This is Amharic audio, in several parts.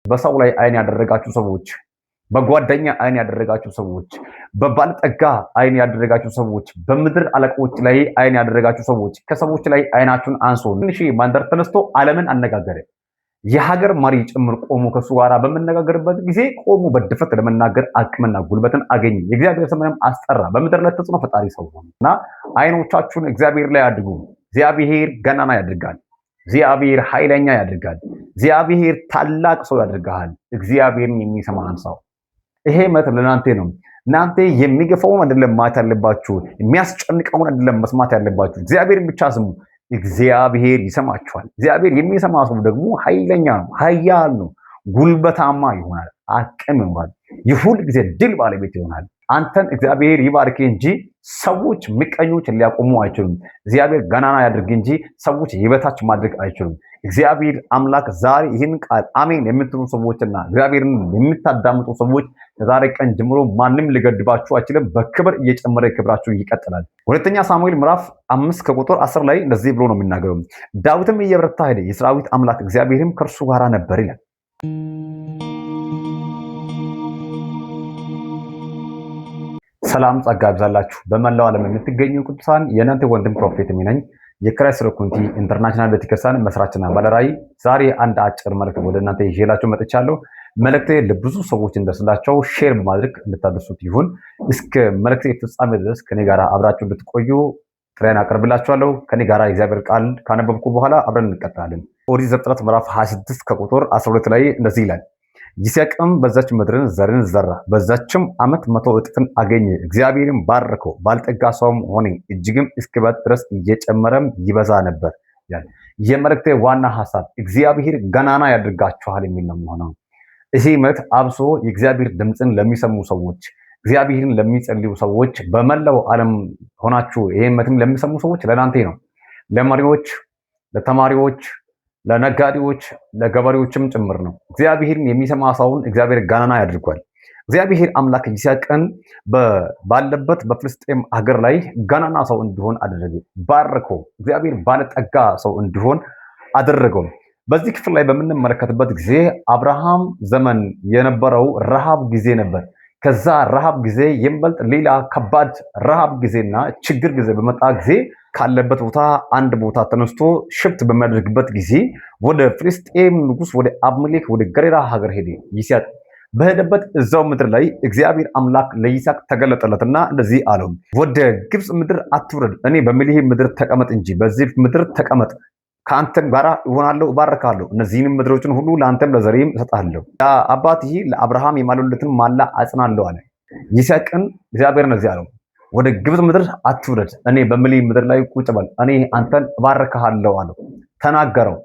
በሰው ላይ አይን ያደረጋችሁ ሰዎች፣ በጓደኛ አይን ያደረጋችሁ ሰዎች፣ በባለጠጋ አይን ያደረጋችሁ ሰዎች፣ በምድር አለቆች ላይ አይን ያደረጋችሁ ሰዎች ከሰዎች ላይ አይናችሁን አንሶ ትንሽ ማንደር ተነስቶ ዓለምን አነጋገረ። የሀገር መሪ ጭምር ቆሞ ከሱ ጋር በመነጋገርበት ጊዜ ቆሞ በድፍረት ለመናገር አቅምና ጉልበትን አገኘ። የእግዚአብሔር ስምንም አስጠራ። በምድር ላይ ተጽዕኖ ፈጣሪ ሰው ሆነ እና አይኖቻችሁን እግዚአብሔር ላይ አድርጉ። እግዚአብሔር ገናና ያደርጋል። እግዚአብሔር ኃይለኛ ያደርጋል። እግዚአብሔር ታላቅ ሰው ያደርጋል። እግዚአብሔርን የሚሰማን ሰው ይሄ መት ለናንተ ነው። እናንተ የሚገፋውን አይደለም ማት ያለባችሁ፣ የሚያስጨንቀውን አይደለም መስማት ያለባችሁ። እግዚአብሔርን ብቻ ስሙ። እግዚአብሔር ይሰማችኋል። እግዚአብሔር የሚሰማ ሰው ደግሞ ኃይለኛ ነው፣ ኃያል ነው፣ ጉልበታማ ይሆናል፣ አቅም ይሆናል፣ የሁል ጊዜ ድል ባለቤት ይሆናል። አንተን እግዚአብሔር ይባርክ እንጂ ሰዎች ምቀኞች ሊያቆሙ አይችሉም። እግዚአብሔር ገናና ያድርግ እንጂ ሰዎች የበታች ማድረግ አይችሉም። እግዚአብሔር አምላክ ዛሬ ይህን ቃል አሜን የምትሉ ሰዎችና እግዚአብሔርን የምታዳምጡ ሰዎች ከዛሬ ቀን ጀምሮ ማንም ሊገድባችሁ አይችልም። በክብር እየጨመረ ክብራችሁ ይቀጥላል። ሁለተኛ ሳሙኤል ምዕራፍ 5 ከቁጥር 10 ላይ እንደዚህ ብሎ ነው የሚናገረው። ዳዊትም እየበረታ ሄደ፣ የሰራዊት አምላክ እግዚአብሔርም ከእርሱ ጋር ነበር ይላል። ሰላም ጸጋ ይብዛላችሁ። በመላው ዓለም የምትገኙ ቅዱሳን የእናንተ ወንድም ፕሮፌት ነኝ። የክራይስት ኮሚኒቲ ኢንተርናሽናል ቤተክርስቲያን መስራችና ባለራዕይ ዛሬ አንድ አጭር መልእክት ወደ እናንተ ይዤላችሁ መጥቻለሁ። መልእክቴ ለብዙ ሰዎች እንደስላቸው ሼር በማድረግ እንድታደርሱት ይሁን። እስከ መልእክቴ ፍጻሜ ድረስ ከኔ ጋር አብራችሁ እንድትቆዩ ጥሬን አቀርብላችኋለሁ። ከኔ ጋር የእግዚአብሔር ቃል ካነበብኩ በኋላ አብረን እንቀጥላለን። ኦሪት ዘፍጥረት ምዕራፍ 26 ከቁጥር 12 ላይ እንደዚህ ይላል። ይስሐቅም በዛች ምድርን ዘርን ዘራ፣ በዛችም ዓመት 100 እጥፍን አገኘ። እግዚአብሔርም ባረከው፣ ባለጠጋ ሰውም ሆነ፣ እጅግም እስኪበዛ ድረስ እየጨመረም ይበዛ ነበር ይላል። የመልእክቴ ዋና ሐሳብ እግዚአብሔር ገናና ያደርጋችኋል የሚል ነው የሚሆነው። እዚህ መልእክት አብሶ የእግዚአብሔር ድምፅን ለሚሰሙ ሰዎች፣ እግዚአብሔርን ለሚጸልዩ ሰዎች፣ በመላው ዓለም ሆናችሁ ይሄን መልእክት ለሚሰሙ ሰዎች ለናንተ ነው። ለመሪዎች፣ ለተማሪዎች፣ ለነጋዴዎች፣ ለገበሬዎችም ጭምር ነው። እግዚአብሔርን የሚሰማ ሰውን እግዚአብሔር ገናና ያድርጓል። እግዚአብሔር አምላክ ይስሐቅን ባለበት በፍልስጤም ሀገር ላይ ገናና ሰው እንዲሆን አደረገ፣ ባረከው። እግዚአብሔር ባለጠጋ ሰው እንዲሆን አደረገው። በዚህ ክፍል ላይ በምንመለከትበት ጊዜ አብርሃም ዘመን የነበረው ረሃብ ጊዜ ነበር። ከዛ ረሃብ ጊዜ የሚበልጥ ሌላ ከባድ ረሃብ ጊዜና ችግር ጊዜ በመጣ ጊዜ ካለበት ቦታ አንድ ቦታ ተነስቶ ሽፍት በሚያደርግበት ጊዜ ወደ ፍልስጤም ንጉስ ወደ አብሜሌክ ወደ ገሬራ ሀገር ሄደ። ይስሐቅ በሄደበት እዛው ምድር ላይ እግዚአብሔር አምላክ ለይስሐቅ ተገለጠለትና እንደዚህ አለው፣ ወደ ግብፅ ምድር አትውረድ፣ እኔ በምልህ ምድር ተቀመጥ እንጂ በዚህ ምድር ተቀመጥ፣ ከአንተም ጋር እሆናለሁ፣ እባርካለሁ፣ እነዚህንም ምድሮችን ሁሉ ለአንተም ለዘሬም እሰጣለሁ፣ አባትህ ለአብርሃም የማለለትን ማላ አጽናለሁ አለ። ይስሐቅን እግዚአብሔር እንደዚህ አለው፣ ወደ ግብፅ ምድር አትውረድ፣ እኔ በምልህ ምድር ላይ ቁጭ በል፣ እኔ አንተን እባርካለሁ አለው፣ ተናገረው።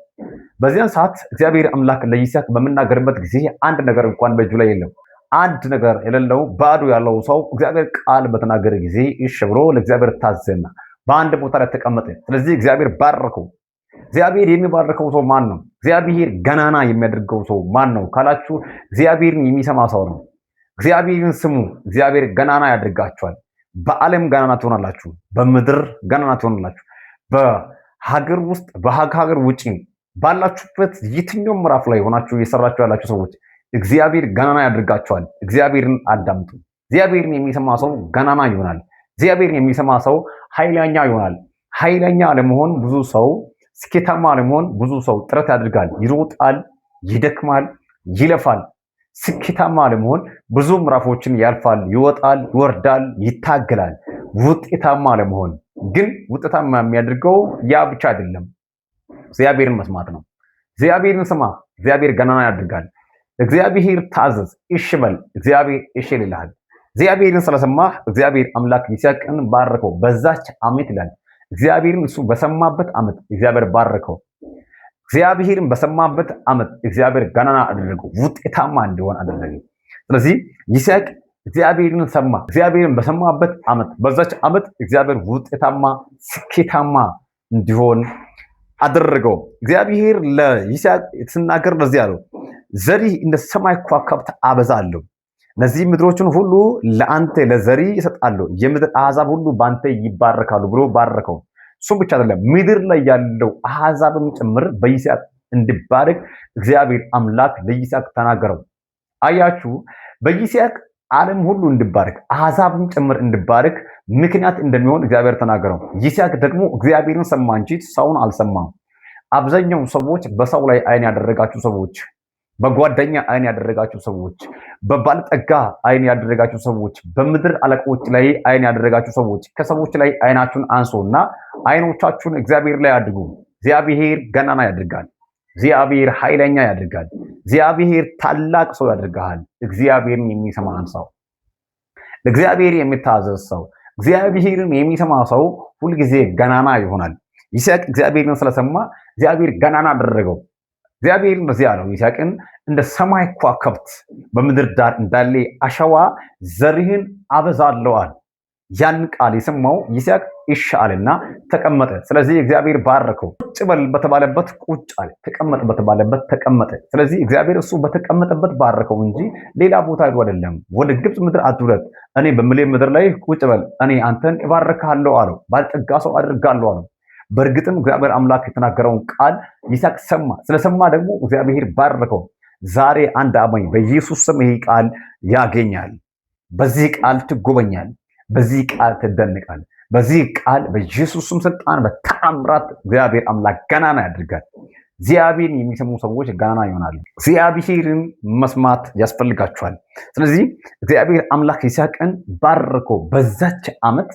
በዚያን ሰዓት እግዚአብሔር አምላክ ለይስሐቅ በምናገርበት ጊዜ አንድ ነገር እንኳን በእጁ ላይ የለም። አንድ ነገር የሌለው ባዶ ያለው ሰው እግዚአብሔር ቃል በተናገረ ጊዜ እሺ ብሎ ለእግዚአብሔር ታዘና በአንድ ቦታ ላይ ተቀመጠ። ስለዚህ እግዚአብሔር ባረከው። እግዚአብሔር የሚባርከው ሰው ማን ነው? እግዚአብሔር ገናና የሚያደርገው ሰው ማን ነው ካላችሁ እግዚአብሔርን የሚሰማ ሰው ነው። እግዚአብሔርን ስሙ። እግዚአብሔር ገናና ያደርጋችኋል። በዓለም ገናና ትሆናላችሁ፣ በምድር ገናና ትሆናላችሁ። በሀገር ውስጥ በሀገር ውጪ ባላችሁበት የትኛውም ምዕራፍ ላይ ሆናችሁ እየሰራችሁ ያላችሁ ሰዎች እግዚአብሔር ገናና ያደርጋችኋል። እግዚአብሔርን አዳምጡ። እግዚአብሔርን የሚሰማ ሰው ገናና ይሆናል። እግዚአብሔርን የሚሰማ ሰው ኃይለኛ ይሆናል። ኃይለኛ ለመሆን ብዙ ሰው ስኬታማ ለመሆን ብዙ ሰው ጥረት ያደርጋል፣ ይሮጣል፣ ይደክማል፣ ይለፋል። ስኬታማ ለመሆን ብዙ ምዕራፎችን ያልፋል፣ ይወጣል፣ ይወርዳል፣ ይታገላል። ውጤታማ ለመሆን ግን ውጤታማ የሚያደርገው ያ ብቻ አይደለም፣ እግዚአብሔርን መስማት ነው። እግዚአብሔርን ስማ፣ እግዚአብሔር ገናና ያደርጋል። እግዚአብሔር ታዘዝ፣ እሺ በል፣ እግዚአብሔር እሺ ይልሃል። እግዚአብሔርን ስለሰማህ እግዚአብሔር አምላክ ይስሐቅን ባረከው በዛች ዓመት ይላል። እግዚአብሔርን እሱ በሰማበት ዓመት እግዚአብሔር ባረከው። እግዚአብሔርን በሰማበት ዓመት እግዚአብሔር ገናና አደረገው፣ ውጤታማ እንዲሆን አደረገ። ስለዚህ ይስሐቅ እግዚአብሔርን ሰማ። እግዚአብሔርን በሰማበት ዓመት በዛች ዓመት እግዚአብሔር ውጤታማ ስኬታማ እንዲሆን አደረገው። እግዚአብሔር ለይስሐቅ ሲናገር እንደዚህ አለው፣ ዘሪህ እንደ ሰማይ ከዋክብት አበዛለሁ፣ እነዚህ ምድሮችን ሁሉ ለአንተ ለዘሪ ይሰጣሉ፣ የምድር አሕዛብ ሁሉ በአንተ ይባረካሉ ብሎ ባረከው። እሱም ብቻ አይደለም፣ ምድር ላይ ያለው አሕዛብም ጭምር በይስሐቅ እንዲባረክ እግዚአብሔር አምላክ ለይስሐቅ ተናገረው። አያችሁ፣ በይስሐቅ ዓለም ሁሉ እንዲባረክ አሕዛብም ጭምር እንዲባረክ ምክንያት እንደሚሆን እግዚአብሔር ተናገረው። ይስሐቅ ደግሞ እግዚአብሔርን ሰማ እንጂ ሰውን አልሰማም። አብዛኛው ሰዎች በሰው ላይ አይን ያደረጋችሁ ሰዎች፣ በጓደኛ አይን ያደረጋችሁ ሰዎች፣ በባለጠጋ አይን ያደረጋችሁ ሰዎች፣ በምድር አለቆች ላይ አይን ያደረጋችሁ ሰዎች ከሰዎች ላይ አይናችሁን አንሶና አይኖቻችሁን እግዚአብሔር ላይ አድርጉ። እግዚአብሔር ገናና ያደርጋል። እግዚአብሔር ኃይለኛ ያደርጋል። እግዚአብሔር ታላቅ ሰው ያደርጋል። እግዚአብሔርን የሚሰማን ሰው፣ ለእግዚአብሔር የሚታዘዝ ሰው፣ እግዚአብሔርን የሚሰማ ሰው ሁልጊዜ ገናና ይሆናል። ይስሐቅ እግዚአብሔርን ስለሰማ እግዚአብሔር ገናና አደረገው። እግዚአብሔር እንደዚህ አለው፣ ይስሐቅን እንደ ሰማይ ከዋክብት በምድር ዳር እንዳለ አሸዋ ዘርህን አበዛለዋል። ያን ቃል የሰማው ይስሐቅ እሺ አለና ተቀመጠ። ስለዚህ እግዚአብሔር ባረከው። ቁጭ በል በተባለበት ቁጭ አለ፣ ተቀመጥ በተባለበት ተቀመጠ። ስለዚህ እግዚአብሔር እሱ በተቀመጠበት ባረከው እንጂ ሌላ ቦታ ሄዶ አይደለም። ወደ ግብፅ ምድር አትውረድ፣ እኔ በምልህ ምድር ላይ ቁጭ በል፣ እኔ አንተን እባርክሃለሁ አለው። ባለጠጋ ሰው አድርጋለሁ አለው። በእርግጥም እግዚአብሔር አምላክ የተናገረውን ቃል ይስሐቅ ሰማ። ስለሰማ ደግሞ እግዚአብሔር ባረከው። ዛሬ አንድ አማኝ በኢየሱስ ስም ይህ ቃል ያገኛል። በዚህ ቃል ትጎበኛል። በዚህ ቃል ትደነቃል። በዚህ ቃል በኢየሱስ ስም ስልጣን በተአምራት እግዚአብሔር አምላክ ገናና ያደርጋል። እግዚአብሔርን የሚሰሙ ሰዎች ገናና ይሆናሉ። እግዚአብሔርን መስማት ያስፈልጋቸዋል። ስለዚህ እግዚአብሔር አምላክ ይስሐቅን ባረኮ። በዛች ዓመት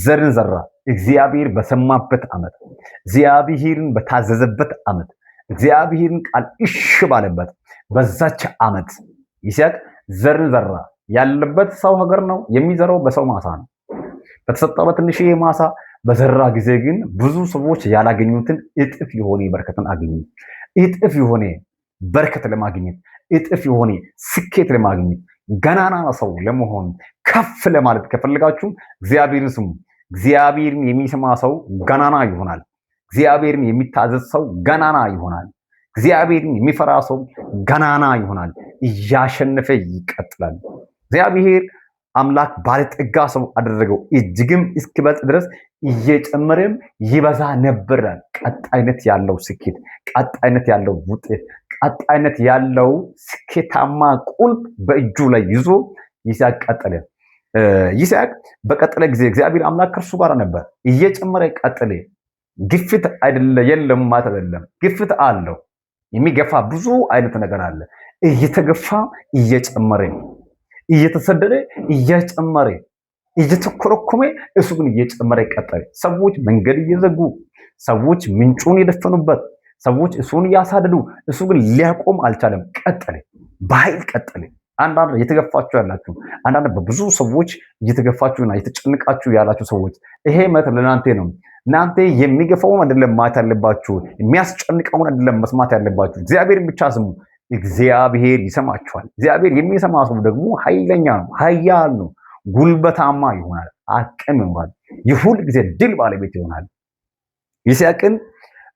ዘርን ዘራ። እግዚአብሔር በሰማበት ዓመት፣ እግዚአብሔርን በታዘዘበት ዓመት፣ እግዚአብሔርን ቃል እሺ ባለበት በዛች ዓመት ይስሐቅ ዘርን ዘራ። ያለበት ሰው ሀገር ነው። የሚዘራው በሰው ማሳ ነው። በተሰጠው በትንሽዬ ማሳ በዘራ ጊዜ ግን ብዙ ሰዎች ያላገኙትን እጥፍ የሆነ በረከትን አገኙ። እጥፍ የሆነ በረከት ለማግኘት፣ እጥፍ የሆነ ስኬት ለማግኘት፣ ገናና ሰው ለመሆን፣ ከፍ ለማለት ከፈለጋችሁ እግዚአብሔርን ስሙ። እግዚአብሔርን የሚሰማ ሰው ገናና ይሆናል። እግዚአብሔርን የሚታዘዝ ሰው ገናና ይሆናል። እግዚአብሔርን የሚፈራ ሰው ገናና ይሆናል። እያሸነፈ ይቀጥላል። እግዚአብሔር አምላክ ባለጠጋ ሰው አደረገው፣ እጅግም እስኪበልጥ ድረስ እየጨመረም ይበዛ ነበር። ቀጣይነት ያለው ስኬት፣ ቀጣይነት ያለው ውጤት፣ ቀጣይነት ያለው ስኬታማ ቁልፍ በእጁ ላይ ይዞ ይስሐቅ ቀጠለ። ይስሐቅ በቀጠለ ጊዜ እግዚአብሔር አምላክ ከእርሱ ጋር ነበር። እየጨመረ ቀጠለ። ግፊት አይደለ የለም ማለት አይደለም። ግፊት አለው። የሚገፋ ብዙ አይነት ነገር አለ። እየተገፋ እየጨመረ፣ እየተሰደደ እየጨመረ፣ እየተኮረኮመ እሱ ግን እየጨመረ ቀጠለ። ሰዎች መንገድ እየዘጉ፣ ሰዎች ምንጩን የደፈኑበት፣ ሰዎች እሱን እያሳደዱ፣ እሱ ግን ሊያቆም አልቻለም። ቀጠለ፣ በኃይል ቀጠለ። አንዳንድ እየተገፋችሁ ያላችሁ፣ አንዳንድ በብዙ ሰዎች እየተገፋችሁና እየተጨነቃችሁ ያላችሁ ሰዎች ይሄ መልእክት ለእናንተ ነው። እናንተ የሚገፋውን አይደለም ማለት ያለባችሁ፣ የሚያስጨንቀውን አይደለም መስማት ያለባችሁ። እግዚአብሔርን ብቻ ስሙ። እግዚአብሔር ይሰማችኋል። እግዚአብሔር የሚሰማ ሰው ደግሞ ኃይለኛ ነው፣ ኃያል ነው፣ ጉልበታማ ይሆናል፣ አቅም ይሆናል፣ የሁል ጊዜ ድል ባለቤት ይሆናል። ይስሐቅን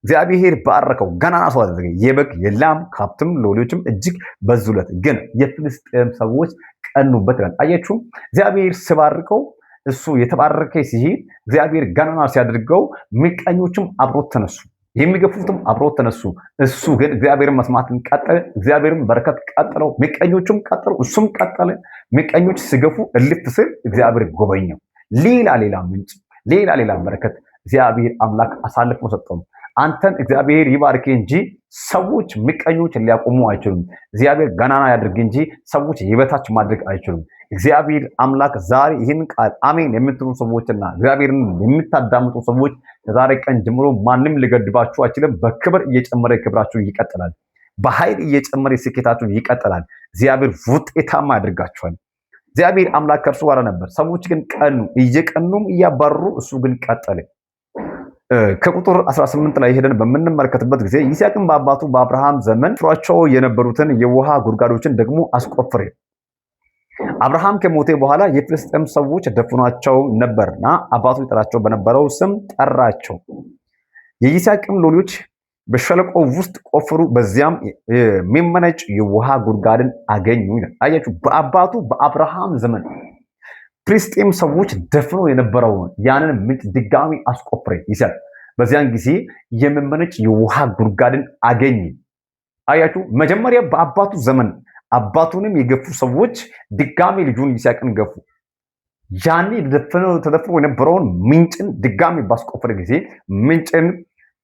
እግዚአብሔር ባረከው፣ ገናና ሰው አደረገ። የበግ የላም ከብትም ሎሌዎችም እጅግ በዙለት። ግን የፍልስጤም ሰዎች ቀኑበት ይላል። አያችሁ፣ እግዚአብሔር ሲባርከው እሱ የተባረከ ሲሄድ እግዚአብሔር ገናና ሲያደርገው ምቀኞችም አብሮት ተነሱ፣ የሚገፉትም አብሮት ተነሱ። እሱ ግን እግዚአብሔርን መስማትን ቀጠለ። እግዚአብሔርን በረከት ቀጠለው፣ ምቀኞቹም ቀጠሉ፣ እሱም ቀጠለ። ምቀኞች ሲገፉ እልፍ ስል እግዚአብሔር ጎበኘው። ሌላ ምንጭ፣ ሌላ በረከት እግዚአብሔር አምላክ አሳልፎ ሰጠው። አንተን እግዚአብሔር ይባርክ እንጂ ሰዎች ምቀኞች ሊያቆሙ አይችሉም። እግዚአብሔር ገናና ያድርግ እንጂ ሰዎች የበታች ማድረግ አይችሉም። እግዚአብሔር አምላክ ዛሬ ይህን ቃል አሜን የምትሉ ሰዎችና እግዚአብሔርን የምታዳምጡ ሰዎች ከዛሬ ቀን ጀምሮ ማንም ሊገድባችሁ አይችልም። በክብር እየጨመረ ክብራችሁ ይቀጥላል። በኃይል እየጨመረ ስኬታችሁ ይቀጥላል። እግዚአብሔር ውጤታማ ያደርጋችኋል። እግዚአብሔር አምላክ ከእርሱ ጋር ነበር። ሰዎች ግን ቀኑ፣ እየቀኑም እያባረሩ፣ እሱ ግን ቀጠለ። ከቁጥር 18 ላይ ሄደን በምንመለከትበት ጊዜ ይስሐቅም በአባቱ በአብርሃም ዘመን ፍሯቸው የነበሩትን የውሃ ጉድጓዶችን ደግሞ አስቆፈረ። አብርሃም ከሞተ በኋላ የፍልስጤም ሰዎች ደፍኗቸው ነበርና አባቱ ይጠራቸው በነበረው ስም ጠራቸው። የይስሐቅም ሎሌዎች በሸለቆ ውስጥ ቆፈሩ፣ በዚያም የሚመነጭ የውሃ ጉድጓድን አገኙ ይላል። አያችሁ፣ በአባቱ በአብርሃም ዘመን ፍልስጤም ሰዎች ደፍኖ የነበረውን ያንን ምንጭ ድጋሚ አስቆፈረ ይስሐቅ። በዚያን ጊዜ የሚመነጭ የውሃ ጉድጓድን አገኘ። አያችሁ፣ መጀመሪያ በአባቱ ዘመን አባቱንም የገፉ ሰዎች ድጋሚ ልጁን ይስሐቅን ገፉ። ያኔ ተደፍኖ የነበረውን ምንጭን ድጋሚ ባስቆፈረ ጊዜ ምንጭን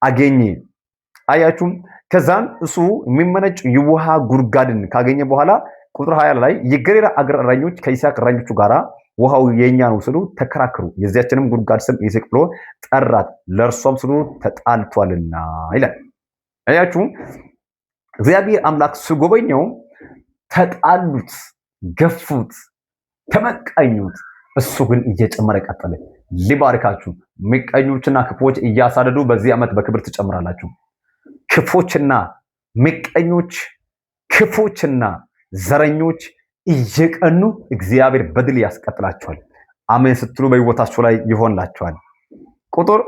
አገኘ። አያችሁም? ከዛም እሱ የሚመነጭ የውሃ ጉድጓድን ካገኘ በኋላ ቁጥር 20 ላይ የገሬራ አገር እረኞች ከይስሐቅ እረኞቹ ጋራ ውሃው የኛ ነው ስሉ ተከራከሩ። የዚያችንም ጉድጓድ ስም ይስሐቅ ብሎ ጠራት፣ ለእርሷም ስሉ ተጣልቷልና ይላል። አያችሁ፣ እግዚአብሔር አምላክ ሲጎበኘው ተጣሉት፣ ገፉት፣ ተመቀኙት። እሱ ግን እየጨመረ ቀጠለ። ሊባርካችሁ። ምቀኞችና ክፎች እያሳደዱ በዚህ ዓመት በክብር ትጨምራላችሁ። ክፎችና ምቀኞች፣ ክፎችና ዘረኞች እየቀኑ እግዚአብሔር በድል ያስቀጥላቸዋል። አሜን ስትሉ በሕይወታችሁ ላይ ይሆንላቸዋል። ቁጥር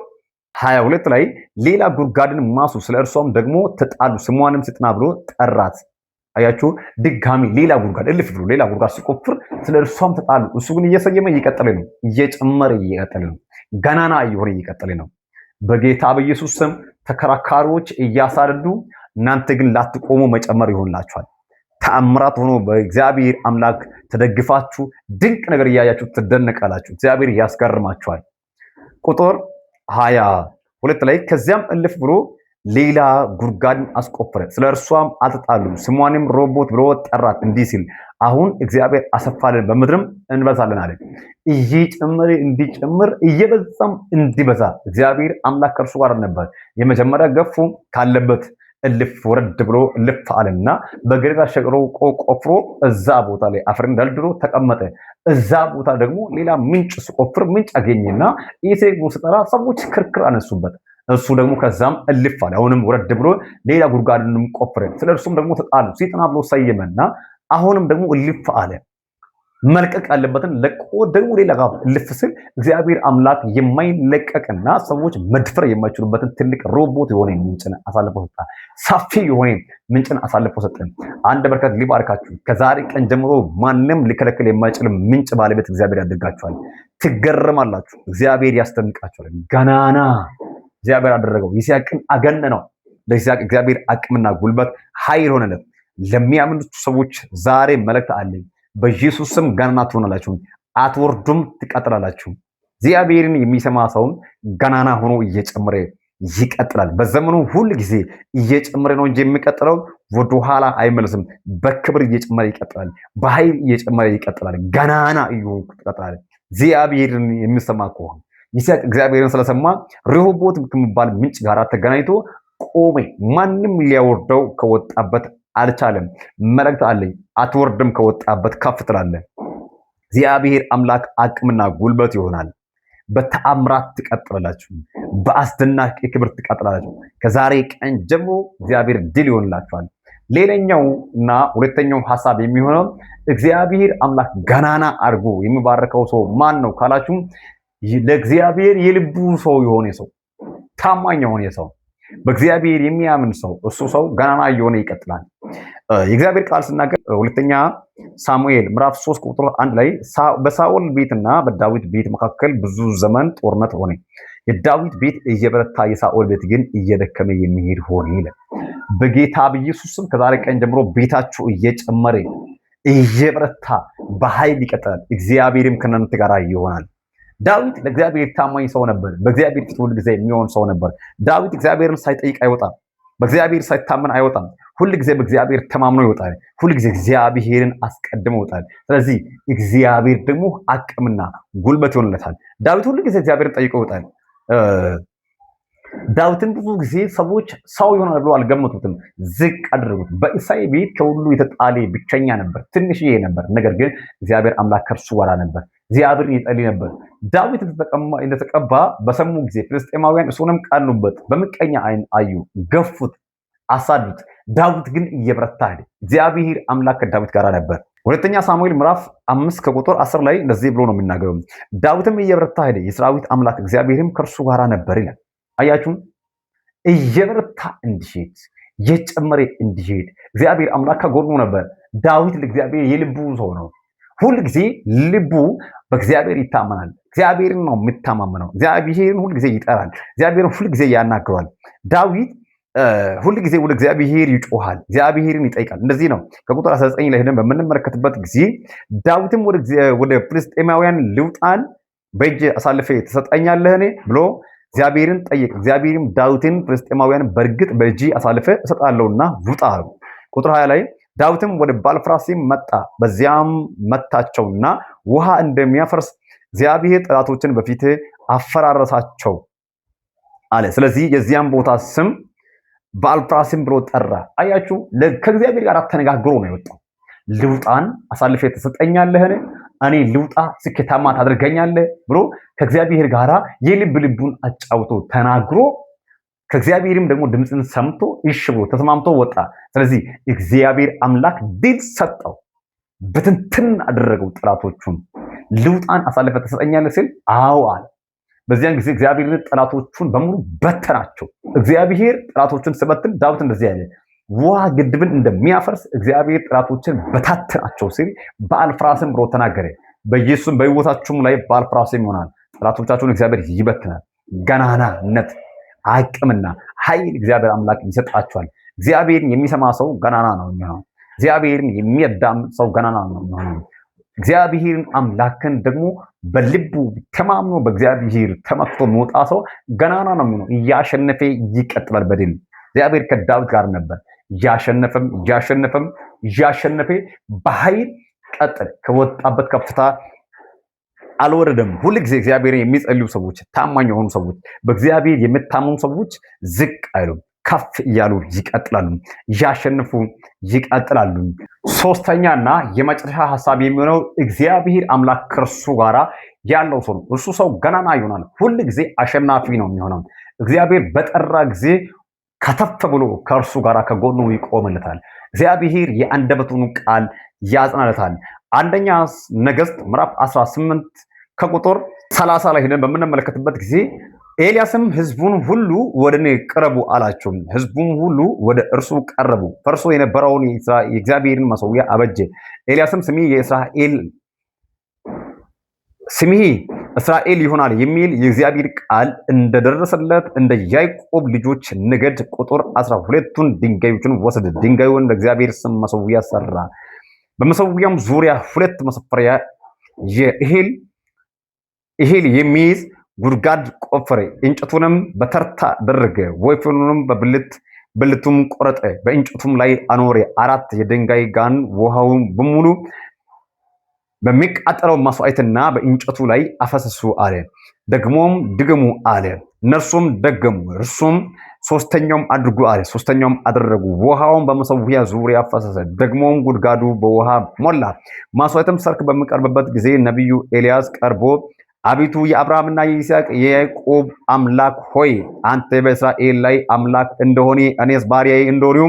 22 ላይ ሌላ ጉድጓድን ማሱ፣ ስለ እርሷም ደግሞ ተጣሉ፣ ስሟንም ስጥና ብሎ ጠራት። አያችሁ፣ ድጋሚ ሌላ ጉድጓድ እልፍ ብሎ ሌላ ጉድጓድ ሲቆፍር ስለ እርሷም ተጣሉ። እሱ ግን እየሰየመ እየቀጠለ ነው፣ እየጨመረ እየቀጠለ ነው፣ ገናና እየሆነ እየቀጠለ ነው። በጌታ በኢየሱስ ስም ተከራካሪዎች እያሳደዱ፣ እናንተ ግን ላትቆሙ መጨመር ይሆንላችኋል። ተአምራት ሆኖ በእግዚአብሔር አምላክ ተደግፋችሁ ድንቅ ነገር እያያችሁ ትደነቃላችሁ። እግዚአብሔር ያስገርማችኋል። ቁጥር 22 ላይ ከዚያም እልፍ ብሎ ሌላ ጉድጓድን አስቆፈረ፣ ስለ እርሷም አልተጣሉም፣ ስሟንም ሮቦት ብሎ ጠራት፣ እንዲህ ሲል አሁን እግዚአብሔር አሰፋልን፣ በምድርም እንበዛለን አለ። እየጨመረ እንዲጨምር እየበዛም እንዲበዛ እግዚአብሔር አምላክ ከእርሱ ጋር ነበር። የመጀመሪያ ገፉ ካለበት እልፍ ወረድ ብሎ እልፍ አለና በገሬራ ሸቅሮ ቆፍሮ እዛ ቦታ ላይ አፈርን ደልድሎ ተቀመጠ። እዛ ቦታ ደግሞ ሌላ ምንጭ ሲቆፍር ምንጭ አገኘና ይስሐቅ ሲጠራ ሰዎች ክርክር አነሱበት። እሱ ደግሞ ከዛም እልፍ አለ። አሁንም ወረድ ብሎ ሌላ ጉድጓድንም ቆፈረ፣ ስለ እርሱም ደግሞ ተጣሉ፣ ሰይጣን ብሎ ሰየመና አሁንም ደግሞ እልፍ አለ። መልቀቅ ያለበትን ለቆ ደግሞ ሌላ ጋር እልፍ ሲል እግዚአብሔር አምላክ የማይለቀቅና ሰዎች መድፈር የማይችሉበትን ትልቅ ሮቦት የሆነ ምንጭን አሳልፎ ሰጠ። ሰፊ የሆነ ምንጭን አሳልፎ ሰጠ። አንድ በረከት ሊባርካችሁ። ከዛሬ ቀን ጀምሮ ማንም ሊከለክል የማይችል ምንጭ ባለቤት እግዚአብሔር ያደርጋችኋል። ትገረማላችሁ። እግዚአብሔር ያስደንቃችኋል። ገናና እግዚአብሔር አደረገው። ይስሐቅን አገነነው። ለይስሐቅ እግዚአብሔር አቅምና ጉልበት ኃይል ሆነለት። ለሚያምኑት ሰዎች ዛሬ መልእክት አለኝ። በኢየሱስ ስም ገናና ትሆናላችሁ፣ አትወርዱም፣ ትቀጥላላችሁ። እግዚአብሔርን የሚሰማ ሰውን ገናና ሆኖ እየጨመረ ይቀጥላል። በዘመኑ ሁሉ ጊዜ እየጨመረ ነው እንጂ የሚቀጥለው ወደኋላ አይመለስም። በክብር እየጨመረ ይቀጥላል፣ በኃይል እየጨመረ ይቀጥላል። ገናና እየሆንኩ ትቀጥላል። እግዚአብሔርን የሚሰማ ከሆነ ይስሐቅ እግዚአብሔርን ስለሰማ ርሆቦት ከሚባል ምንጭ ጋር ተገናኝቶ ቆመ። ማንም ሊያወርደው ከወጣበት አልቻለም። መልእክት አለኝ። አትወርድም፣ ከወጣበት ከፍ ትላለህ። እግዚአብሔር አምላክ አቅምና ጉልበት ይሆናል። በተአምራት ትቀጥላላችሁ፣ በአስደናቂ ክብር ትቀጥላላችሁ። ከዛሬ ቀን ጀምሮ እግዚአብሔር ድል ይሆንላችኋል። ሌላኛው እና ሁለተኛው ሐሳብ የሚሆነው እግዚአብሔር አምላክ ገናና አድርጎ የሚባረከው ሰው ማን ነው ካላችሁ፣ ለእግዚአብሔር የልቡ ሰው የሆነ ሰው፣ ታማኝ የሆነ ሰው፣ በእግዚአብሔር የሚያምን ሰው፣ እሱ ሰው ገናና እየሆነ ይቀጥላል። የእግዚአብሔር ቃል ስናገር ሁለተኛ ሳሙኤል ምዕራፍ 3 ቁጥር 1 ላይ በሳኦል ቤትና በዳዊት ቤት መካከል ብዙ ዘመን ጦርነት ሆነ፣ የዳዊት ቤት እየበረታ የሳኦል ቤት ግን እየደከመ የሚሄድ ሆነ ይላል። በጌታ በኢየሱስ ስም ከዛሬ ቀን ጀምሮ ቤታችሁ እየጨመረ እየበረታ በኃይል ይቀጥላል። እግዚአብሔርም ከእናንተ ጋር ይሆናል። ዳዊት ለእግዚአብሔር ታማኝ ሰው ነበር። በእግዚአብሔር ፊት ሁል ጊዜ የሚሆን ሰው ነበር። ዳዊት እግዚአብሔርን ሳይጠይቅ አይወጣም። በእግዚአብሔር ሳይታመን አይወጣም። ሁል ጊዜ በእግዚአብሔር ተማምኖ ይወጣል። ሁል ጊዜ እግዚአብሔርን አስቀድሞ ይወጣል። ስለዚህ እግዚአብሔር ደግሞ አቅምና ጉልበት ይሆንለታል። ዳዊት ሁል ጊዜ እግዚአብሔርን ጠይቆ ይወጣል። ዳዊትን ብዙ ጊዜ ሰዎች ሰው ይሆናል ብሎ አልገመቱትም፣ ዝቅ አደረጉት። በእሳይ ቤት ከሁሉ የተጣለ ብቸኛ ነበር፣ ትንሽዬ ነበር። ነገር ግን እግዚአብሔር አምላክ ከእርሱ ጋር ነበር። እግዚአብሔር ይጸልይ ነበር። ዳዊት እንደተቀባ በሰሙ ጊዜ ፍልስጤማውያን እሱንም ቀኑበት፣ በምቀኛ አይን አዩ፣ ገፉት፣ አሳዱት። ዳዊት ግን እየበረታ ሄደ። እግዚአብሔር አምላክ ከዳዊት ጋር ነበር። ሁለተኛ ሳሙኤል ምዕራፍ 5 ከቁጥር 10 ላይ እንደዚህ ብሎ ነው የሚናገረው፣ ዳዊትም እየበረታ ሄደ፣ የሰራዊት አምላክ እግዚአብሔርም ከእርሱ ጋር ነበር ይላል። አያችሁ፣ እየበረታ እንዲሄድ እየጨመረ እንዲሄድ እግዚአብሔር አምላክ ከጎኑ ነበር። ዳዊት ለእግዚአብሔር የልቡ ሰው ነው። ሁል ጊዜ ልቡ በእግዚአብሔር ይታመናል። እግዚአብሔርን ነው የምታማምነው። እግዚአብሔርን ሁል ጊዜ ይጠራል። እግዚአብሔርን ሁል ጊዜ ያናግረዋል። ዳዊት ሁል ጊዜ ወደ እግዚአብሔር ይጮሃል፣ እግዚአብሔርን ይጠይቃል። እንደዚህ ነው ከቁጥር 19 ላይ ሄደን በምንመለከትበት ጊዜ ዳዊትም ወደ ፍልስጤማውያን ልውጣን በእጅ አሳልፌ ትሰጠኛለህን ብሎ እግዚአብሔርን ጠየቅ። እግዚአብሔርም ዳዊትን ፍልስጤማውያን በእርግጥ በእጅ አሳልፌ እሰጣለሁና ውጣ አለው። ቁጥር 20 ላይ ዳዊትም ወደ ባልፍራሲም መጣ፣ በዚያም መታቸውና ውሃ እንደሚያፈርስ እግዚአብሔር ጠላቶችን በፊት አፈራረሳቸው አለ። ስለዚህ የዚያም ቦታ ስም ባልፍራሲም ብሎ ጠራ። አያችሁ፣ ከእግዚአብሔር ጋር ተነጋግሮ ነው የወጣው። ልውጣን አሳልፌ ትሰጠኛለህን? እኔ ልውጣ ስኬታማ ታደርገኛለህ ብሎ ከእግዚአብሔር ጋር የልብ ልቡን አጫውቶ ተናግሮ ከእግዚአብሔርም ደግሞ ድምፅን ሰምቶ እሺ ብሎ ተስማምቶ ወጣ። ስለዚህ እግዚአብሔር አምላክ ድል ሰጠው፣ በትንትን አደረገው ጠላቶቹን። ልውጣን አሳልፈ ትሰጠኛለህ ሲል አዎ አለ። በዚያን ጊዜ እግዚአብሔር ጠላቶቹን በሙሉ በተናቸው። እግዚአብሔር ጠላቶቹን ሲበትን ዳዊት እንደዚህ ያለ ውሃ ግድብን እንደሚያፈርስ እግዚአብሔር ጠላቶችን በታተናቸው ሲል በአልፍራስም ብሎ ተናገረ። በኢየሱስም በሕይወታችሁም ላይ በአልፍራስም ይሆናል። ጠላቶቻችሁን እግዚአብሔር ይበትናል። ገናናነት፣ አቅምና ኃይል እግዚአብሔር አምላክ ይሰጣቸዋል። እግዚአብሔርን የሚሰማ ሰው ገናና ነው የሚሆነው። እግዚአብሔርን የሚያዳምጥ ሰው ገናና ነው የሚሆነው። እግዚአብሔርን አምላክን ደግሞ በልቡ ተማምኖ በእግዚአብሔር ተመክቶ የሚወጣ ሰው ገናና ነው የሚሆነው። እያሸነፈ ይቀጥላል በድል። እግዚአብሔር ከዳዊት ጋር ነበር። እያሸነፈ በኃይል ቀጥል። ከወጣበት ከፍታ አልወረደም። ሁል ጊዜ እግዚአብሔርን የሚጸልዩ ሰዎች፣ ታማኝ የሆኑ ሰዎች፣ በእግዚአብሔር የሚታመኑ ሰዎች ዝቅ አይሉም፣ ከፍ እያሉ ይቀጥላሉ፣ እያሸነፉ ይቀጥላሉ። ሶስተኛና የመጨረሻ ሀሳብ የሚሆነው እግዚአብሔር አምላክ ከእርሱ ጋራ ያለው ሰው ነው። እርሱ ሰው ገናና ይሆናል። ሁል ጊዜ አሸናፊ ነው የሚሆነው። እግዚአብሔር በጠራ ጊዜ ከተፍ ብሎ ከእርሱ ጋር ከጎኑ ይቆምለታል። እግዚአብሔር የአንደበቱን ቃል ያጽናለታል። አንደኛ ነገሥት ምዕራፍ 18 ከቁጥር 30 ላይ ሄደን በምንመለከትበት ጊዜ ኤልያስም ህዝቡን ሁሉ ወደ እኔ ቅረቡ አላቸው። ህዝቡም ሁሉ ወደ እርሱ ቀረቡ። ፈርሶ የነበረውን የእግዚአብሔርን መሠዊያ አበጀ። ኤልያስም ስምህ እስራኤል ይሆናል የሚል የእግዚአብሔር ቃል እንደደረሰለት እንደ ያዕቆብ ልጆች ነገድ ቁጥር 12ቱን ድንጋዮችን ወሰደ። ድንጋዩን ለእግዚአብሔር ስም መሠዊያ ሰራ። በመሠዊያም ዙሪያ 2 መስፈሪያ እህል የሚይዝ ጉድጓድ ቆፈረ። እንጨቱንም በተርታ አደረገ። ወይፈኑንም በብልቱም ቆረጠ፣ በእንጨቱም ላይ አኖረ። 4 የድንጋይ ጋን ውሃውን በሙሉ በሚቃጠለው መስዋዕትና በእንጨቱ ላይ አፈሰሱ አለ። ደግሞም ድገሙ አለ። እነርሱም ደገሙ። እርሱም ሶስተኛውም አድርጉ አለ። ሶስተኛውም አደረጉ። ውሃውን በመሠዊያ ዙሪያ ፈሰሰ። ደግሞም ጉድጓዱ በውሃ ሞላ። መስዋዕትም ሰርክ በሚቀርብበት ጊዜ ነቢዩ ኤልያስ ቀርቦ አቤቱ የአብርሃምና የይስሐቅ የያዕቆብ አምላክ ሆይ አንተ በእስራኤል ላይ አምላክ እንደሆነ እኔስ ባሪያዬ እንደሆነ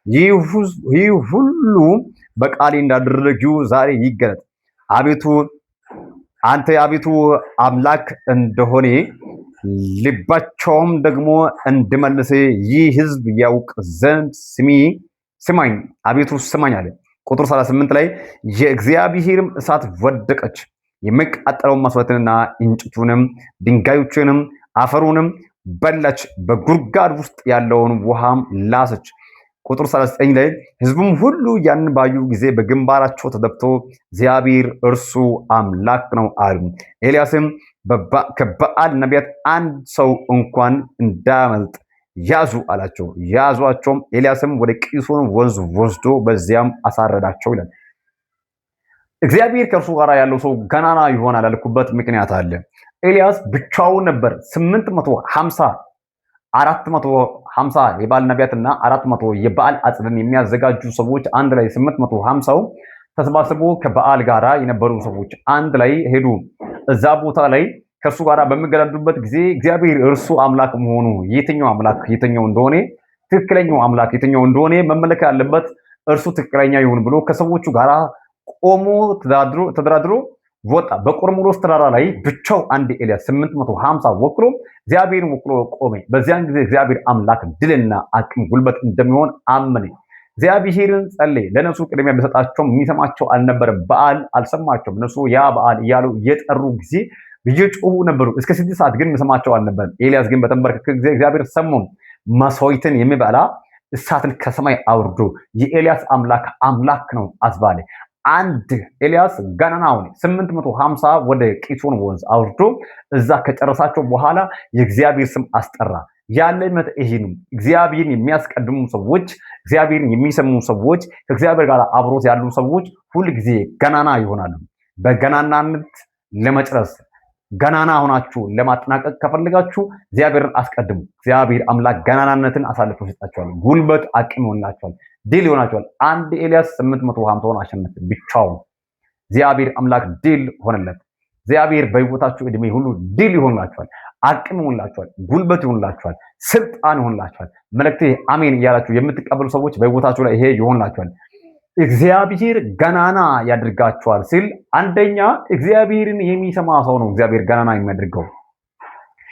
ይህ ሁሉ በቃሌ እንዳደረግሁ ዛሬ ይገለጥ። አቤቱ አንተ አቤቱ አምላክ እንደሆነ ልባቸውም ደግሞ እንድመልስ ይህ ሕዝብ ያውቅ ዘንድ ስማኝ አቤቱ ስማኝ አለ። ቁጥር 38 ላይ የእግዚአብሔርም እሳት ወደቀች፣ የሚቃጠለውን መስዋዕትንና እንጨቱንም ድንጋዮችንም አፈሩንም በላች፣ በጉድጓድ ውስጥ ያለውን ውሃም ላሰች። ቁጥር 39 ላይ ሕዝቡም ሁሉ ያንን ባዩ ጊዜ በግንባራቸው ተደፍቶ እግዚአብሔር እርሱ አምላክ ነው አሉ። ኤልያስም ከበዓል ነቢያት አንድ ሰው እንኳን እንዳያመልጥ ያዙ አላቸው። ያዟቸውም። ኤልያስም ወደ ቂሶን ወንዝ ወስዶ በዚያም አሳረዳቸው ይላል። እግዚአብሔር ከእርሱ ጋር ያለው ሰው ገናና ይሆናል ያልኩበት ምክንያት አለ። ኤልያስ ብቻውን ነበር። 450 የበዓል ነቢያትና 400 የበዓል አጽድን የሚያዘጋጁ ሰዎች አንድ ላይ 850 ተሰባስቦ ከበዓል ጋራ የነበሩ ሰዎች አንድ ላይ ሄዱ። እዛ ቦታ ላይ ከእርሱ ጋር በሚገዳደሩበት ጊዜ እግዚአብሔር እርሱ አምላክ መሆኑ የትኛው አምላክ የትኛው እንደሆነ ትክክለኛው አምላክ የትኛው እንደሆነ መመለክ ያለበት እርሱ ትክክለኛ ይሁን ብሎ ከሰዎቹ ጋራ ቆሞ ተደራድሮ ወጣ። በቆርሞሎስ ተራራ ላይ ብቻው አንድ ኤልያስ 850 ወክሎ እግዚአብሔርን ወክሎ ቆመ። በዚያን ጊዜ እግዚአብሔር አምላክ ድልና አቅም ጉልበት እንደሚሆን አመነ። እግዚአብሔርን ጸለየ። ለነሱ ቅድሚያ ቢሰጣቸው የሚሰማቸው አልነበረም። በዓል አልሰማቸውም። እነሱ ያ በዓል እያሉ የጠሩ ጊዜ እየጮሁ ነበሩ። እስከ 6 ሰዓት ግን መስማቸው አልነበረም። ኤልያስ ግን በተንበረከከ ጊዜ እግዚአብሔር ሰሞን መስዋዕትን የሚበላ እሳትን ከሰማይ አውርዶ የኤልያስ አምላክ ነው አስባለ። አንድ ኤልያስ ገናናውን 850 ወደ ቂሶን ወንዝ አውርዶ እዛ ከጨረሳቸው በኋላ የእግዚአብሔር ስም አስጠራ። ያለበት ይሄ ነው። እግዚአብሔርን የሚያስቀድሙ ሰዎች፣ እግዚአብሔርን የሚሰሙ ሰዎች፣ ከእግዚአብሔር ጋር አብሮት ያሉ ሰዎች ሁል ጊዜ ገናና ይሆናሉ። በገናናነት ለመጨረስ ገናና ሆናችሁ ለማጠናቀቅ ከፈልጋችሁ እግዚአብሔርን አስቀድሙ። እግዚአብሔር አምላክ ገናናነትን አሳልፎ ይሰጣችኋል። ጉልበት አቅም ይሆንላችኋል። ድል ይሆናችኋል። አንድ ኤልያስ 850ውን አሸነፈ ብቻውን። እግዚአብሔር አምላክ ድል ሆነለት። እግዚአብሔር በሕይወታችሁ እድሜ ሁሉ ድል ይሆንላችኋል። አቅም ይሆንላችኋል። ጉልበት ይሆንላችኋል። ስልጣን ይሆንላችኋል። መልእክቴ አሜን እያላችሁ የምትቀበሉ ሰዎች በሕይወታችሁ ላይ ይሄ ይሆንላችኋል። እግዚአብሔር ገናና ያድርጋችኋል ሲል አንደኛ እግዚአብሔርን የሚሰማ ሰው ነው እግዚአብሔር ገናና የሚያደርገው።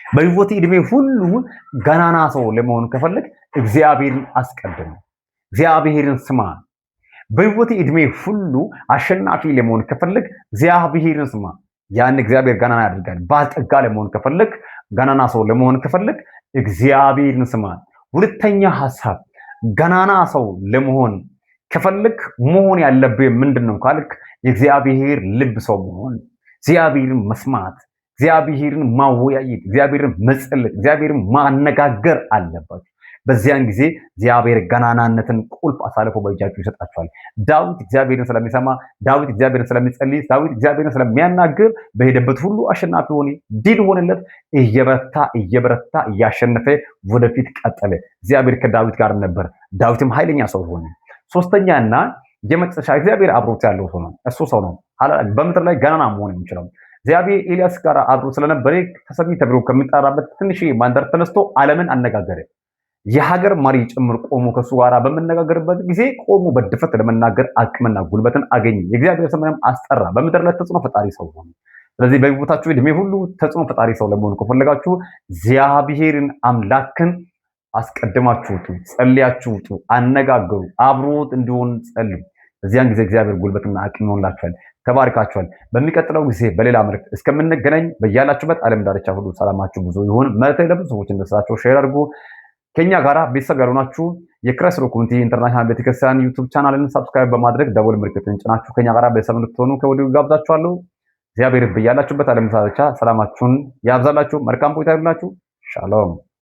በሕይወት እድሜ ሁሉ ገናና ሰው ለመሆን ከፈለግ እግዚአብሔርን አስቀድም፣ እግዚአብሔርን ስማ። በሕይወት እድሜ ሁሉ አሸናፊ ለመሆን ከፈለግ እግዚአብሔርን ስማ። ያን እግዚአብሔር ገናና ያደርጋል። ባለጠጋ ለመሆን ከፈለግ ገናና ሰው ለመሆን ከፈለግ እግዚአብሔርን ስማ። ሁለተኛ ሐሳብ ገናና ሰው ለመሆን ከፈለክ መሆን ያለብህ ምንድነው ካልክ የእግዚአብሔር ልብ ሰው መሆን፣ እግዚአብሔርን መስማት፣ እግዚአብሔርን ማወያየት፣ እግዚአብሔርን መጸለይ፣ እግዚአብሔርን ማነጋገር አለባችሁ። በዚያን ጊዜ እግዚአብሔር ገናናነትን ቁልፍ አሳልፎ በእጃችሁ ይሰጣችኋል። ዳዊት እግዚአብሔርን ስለሚሰማ፣ ዳዊት እግዚአብሔርን ስለሚጸልይ፣ ዳዊት እግዚአብሔርን ስለሚያናግር በሄደበት ሁሉ አሸናፊ ሆነ፣ ድል ሆነለት። እየበረታ እያሸነፈ ወደፊት ቀጠለ። እግዚአብሔር ከዳዊት ጋር ነበር። ዳዊትም ኃይለኛ ሰው ሆነ። ሶስተኛና የመጨረሻ እግዚአብሔር አብሮት ያለው ሰው ነው። እሱ ሰው ነው በምድር ላይ ገናና መሆን የሚችለው። እግዚአብሔር ኤልያስ ጋር አብሮ ስለነበረ ተሰሚ ተብሎ ከሚጠራበት ትንሽ ማንደር ተነስቶ ዓለምን አነጋገረ። የሀገር መሪ ጭምር ቆሞ ከሱ ጋር በመነጋገርበት ጊዜ ቆሞ በድፍረት ለመናገር አቅምና ጉልበትን አገኘ። የእግዚአብሔር ስምንም አስጠራ። በምድር ላይ ተጽዕኖ ፈጣሪ ሰው ሆነ። ስለዚህ በሕይወታችሁ እድሜ ሁሉ ተጽዕኖ ፈጣሪ ሰው ለመሆን ከፈለጋችሁ እግዚአብሔርን አምላክን አስቀድማችሁ ውጡ፣ ጸልያችሁ ውጡ፣ አነጋገሩ፣ አብሮት እንዲሆን ጸልዩ። በዚያን ጊዜ እግዚአብሔር ጉልበትና አቅም ይሆንላችኋል። ተባርካችኋል። በሚቀጥለው ጊዜ በሌላ መልእክት እስከምንገናኝ በያላችሁበት ዓለም ዳርቻ ሁሉ ሰላማችሁ ብዙ ይሁን። መልእክት ለብዙ ሰዎች እንደሰራችሁ ሼር አድርጉ። ከኛ ጋራ ቤተሰብ ያልሆናችሁ የክራይስት ሮክ ኮሚኒቲ ኢንተርናሽናል ቤተክርስቲያን ዩቲዩብ ቻናልን ሰብስክራይብ በማድረግ ደወል ምልክቱን ጭናችሁ ከኛ ጋራ ቤተሰብ እንድትሆኑ ከወዲሁ ጋብዛችኋለሁ። እግዚአብሔር በያላችሁበት ዓለም ዳርቻ ሰላማችሁን ያብዛላችሁ። መልካም ቆይታ ይሁንላችሁ። ሻሎም